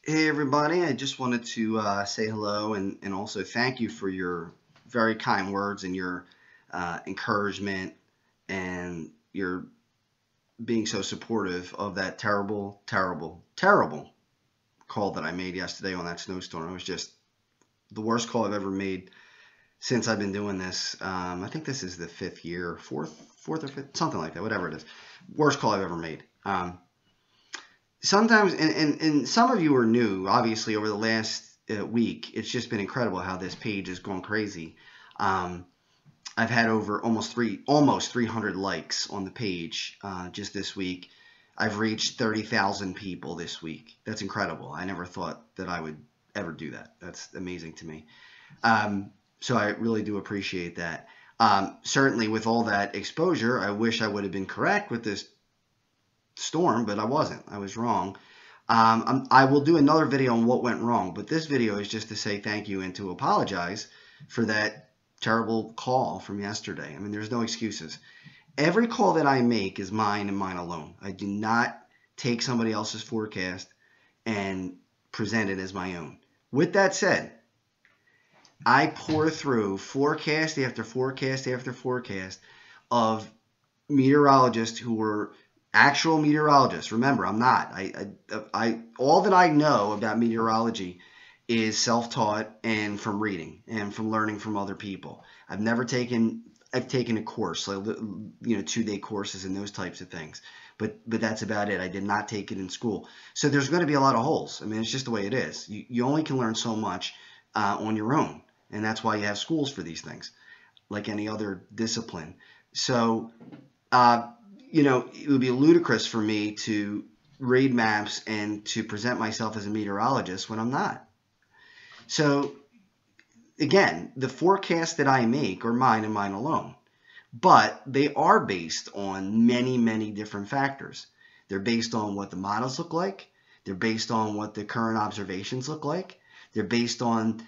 Hey everybody, I just wanted to say hello and also thank you for your very kind words and your encouragement and your being so supportive of that terrible, terrible, terrible call that I made yesterday on that snowstorm. It was just the worst call I've ever made since I've been doing this. I think this is the fifth year, fourth or fifth, something like that, whatever it is. Worst call I've ever made. Sometimes, and some of you are new, obviously, over the last week. It's just been incredible how this page has gone crazy. I've had over almost 300 likes on the page just this week. I've reached 30,000 people this week. That's incredible. I never thought that I would ever do that. That's amazing to me. So I really do appreciate that. Certainly, with all that exposure, I wish I would have been correct with this storm, but I wasn't. I was wrong. I will do another video on what went wrong, but this video is just to say thank you and to apologize for that terrible call from yesterday. I mean, there's no excuses. Every call that I make is mine and mine alone. I do not take somebody else's forecast and present it as my own. With that said, I pour through forecast after forecast after forecast of meteorologists who were actual meteorologists. Remember, I'm not. I all that I know about meteorology is self-taught and from reading and from learning from other people. I've taken a course, like 2-day courses and those types of things, but that's about it. I did not take it in school, so there's going to be a lot of holes. I mean, it's just the way it is. You only can learn so much on your own, and that's why you have schools for these things, like any other discipline. So. It would be ludicrous for me to read maps and to present myself as a meteorologist when I'm not. So, again, the forecasts that I make are mine and mine alone. But they are based on many, many different factors. They're based on what the models look like. They're based on what the current observations look like. They're based on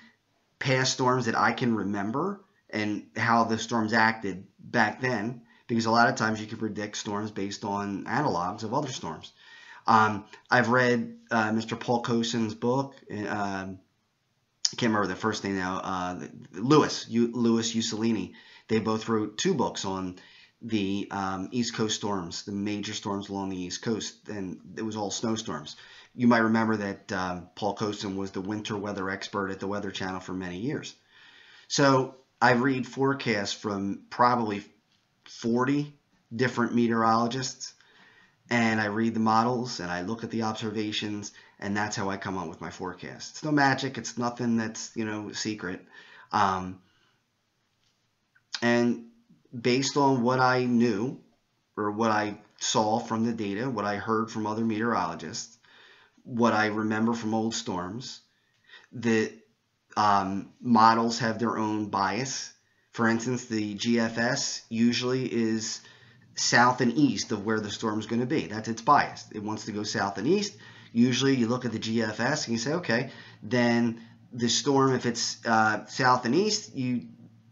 past storms that I can remember and how the storms acted back then. Because a lot of times you can predict storms based on analogs of other storms. I've read Mr. Paul Coson's book. I can't remember the first name now. Louis Ussolini. They both wrote 2 books on the East Coast storms, the major storms along the East Coast, and it was all snowstorms. You might remember that Paul Coson was the winter weather expert at the Weather Channel for many years. So I read forecasts from probably 40 different meteorologists, and I read the models and I look at the observations, and that's how I come up with my forecast. It's no magic. It's nothing that's secret. And based on what I knew or what I saw from the data, what I heard from other meteorologists, what I remember from old storms, the models have their own bias. For instance, the GFS usually is south and east of where the storm is going to be. That's its bias. It wants to go south and east. Usually you look at the GFS and you say, okay, then the storm, if it's south and east, you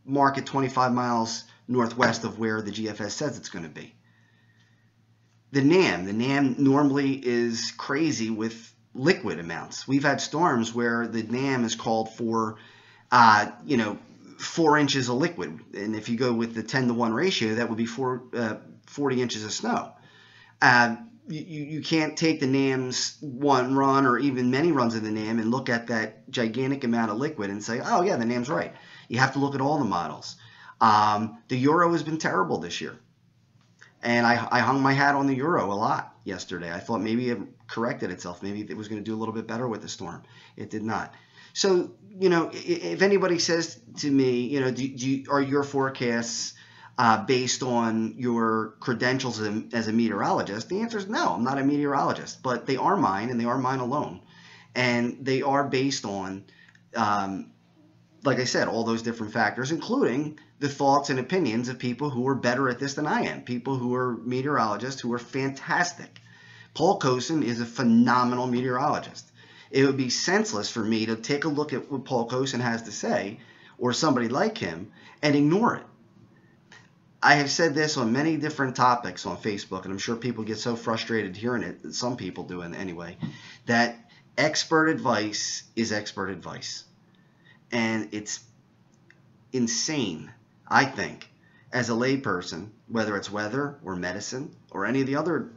mark it 25 miles northwest of where the GFS says it's going to be. The NAM normally is crazy with liquid amounts. We've had storms where the NAM is called for, 4 inches of liquid, and if you go with the 10-to-1 ratio, that would be 40 inches of snow. You can't take the NAM's one run or even many runs of the NAM and look at that gigantic amount of liquid and say, oh yeah, the NAM's right. You have to look at all the models. The Euro has been terrible this year, and I hung my hat on the Euro a lot yesterday. I thought maybe it corrected itself. Maybe it was going to do a little bit better with the storm. It did not. So, if anybody says to me, are your forecasts based on your credentials as a meteorologist? The answer is no, I'm not a meteorologist, but they are mine and they are mine alone. And they are based on, like I said, all those different factors, including the thoughts and opinions of people who are better at this than I am, people who are meteorologists who are fantastic. Paul Coson is a phenomenal meteorologist. It would be senseless for me to take a look at what Paul Coson has to say, or somebody like him, and ignore it. I have said this on many different topics on Facebook, and I'm sure people get so frustrated hearing it, some people do anyway, that expert advice is expert advice. And it's insane, I think, as a layperson, whether it's weather or medicine or any of the other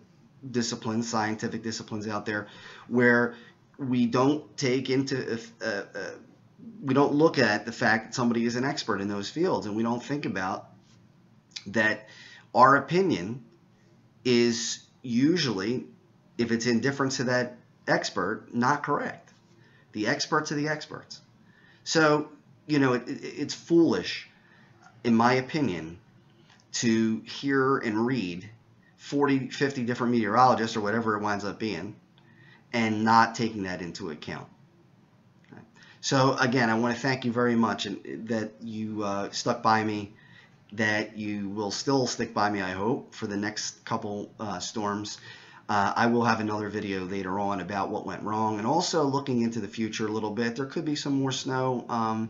disciplines, scientific disciplines out there, where we don't take into we don't look at the fact that somebody is an expert in those fields, and we don't think about that our opinion is usually, if it's in difference to that expert, not correct. The experts are the experts. So, you know, it's foolish, in my opinion, to hear and read 40, 50 different meteorologists or whatever it winds up being and not taking that into account. So again, I want to thank you very much that you stuck by me, that you will still stick by me, I hope, for the next couple storms. I will have another video later on about what went wrong, and also looking into the future a little bit. There could be some more snow. I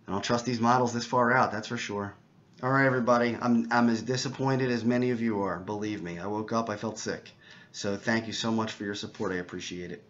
don't trust these models this far out, that's for sure. All right, everybody, I'm as disappointed as many of you are. Believe me, I woke up, I felt sick. So thank you so much for your support. I appreciate it.